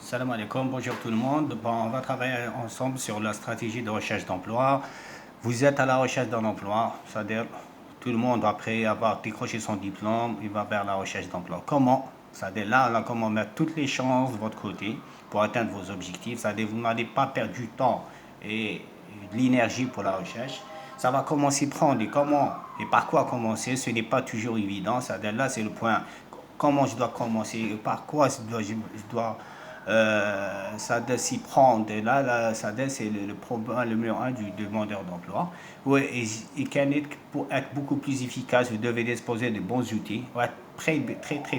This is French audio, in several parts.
Salam alaikum, bonjour tout le monde. Bon, on va travailler ensemble sur la stratégie de recherche d'emploi. Vous êtes à la recherche d'un emploi, c'est-à-dire tout le monde après avoir décroché son diplôme, il va vers la recherche d'emploi. Comment? C'est-à-dire là, comment mettre toutes les chances de votre côté pour atteindre vos objectifs. C'est-à-dire vous n'allez pas perdre du temps et de l'énergie pour la recherche. Ça va commencer prendre et comment et par quoi commencer, ce n'est pas toujours évident. C'est-à-dire là, c'est le point. Comment je dois commencer, par quoi je dois ça doit s'y prendre. Et là ça doit, c'est le problème, le numéro un du demandeur d'emploi. Oui, pour être beaucoup plus efficace, vous devez disposer de bons outils, pour être très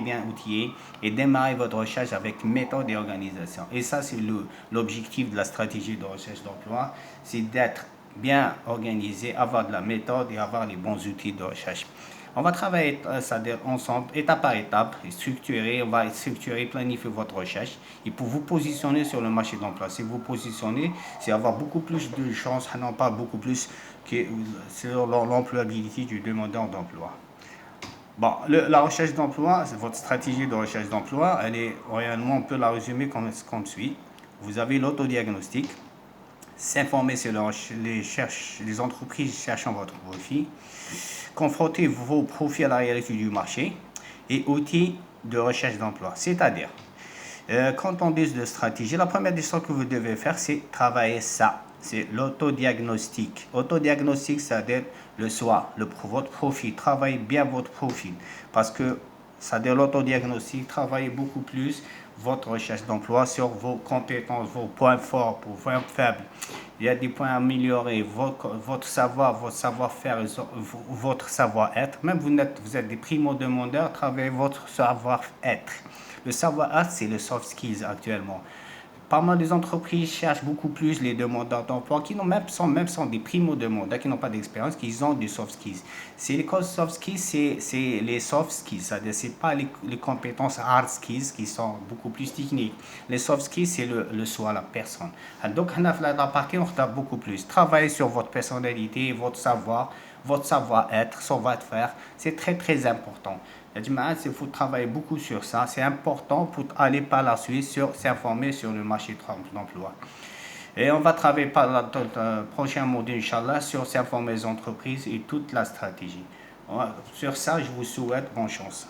bien outillé et démarrer votre recherche avec méthode et organisation. Et ça, c'est l'objectif de la stratégie de recherche d'emploi, c'est d'être bien organisé, avoir de la méthode et avoir les bons outils de recherche. On va travailler ensemble, étape par étape, structurer, on va structurer, planifier votre recherche et pour vous positionner sur le marché de l'emploi. Si vous positionnez, c'est avoir beaucoup plus de chances, non pas beaucoup plus, que sur l'employabilité du demandeur d'emploi. Bon, la recherche d'emploi, votre stratégie de recherche d'emploi, elle est réellement, on peut la résumer comme suit. Vous avez l'autodiagnostic, s'informer sur les entreprises cherchant votre profil, confronter vos profils à la réalité du marché et outils de recherche d'emploi. C'est-à-dire, quand on dit de stratégie, la première des choses que vous devez faire, c'est travailler ça. C'est l'autodiagnostic. Autodiagnostic, c'est-à-dire le soi, votre profil. Travaillez bien votre profil. Parce que, c'est-à-dire l'autodiagnostic, travaillez beaucoup plus votre recherche d'emploi sur vos compétences, vos points forts, vos points faibles. Il y a des points à améliorer, votre savoir, votre savoir-faire, votre savoir-être. Même vous êtes des primo-demandeurs, travaillez votre savoir-être. Le savoir-être, c'est le soft skills actuellement. Pas mal des entreprises cherchent beaucoup plus les demandeurs d'emploi qui sont des primo-demandeurs, qui n'ont pas d'expérience, qui ont des soft skills. C'est les soft skills, c'est les soft skills, c'est-à-dire c'est pas les compétences hard skills qui sont beaucoup plus techniques. Les soft skills, c'est le soi, la personne. Donc, on a beaucoup plus. Travailler sur votre personnalité, votre savoir-être, savoir-faire, c'est très important. Il faut travailler beaucoup sur ça. C'est important pour aller par la suite s'informer sur le marché de l'emploi. Et on va travailler par le prochain module, Inch'Allah, sur s'informer les entreprises et toute la stratégie. Sur ça, je vous souhaite bonne chance.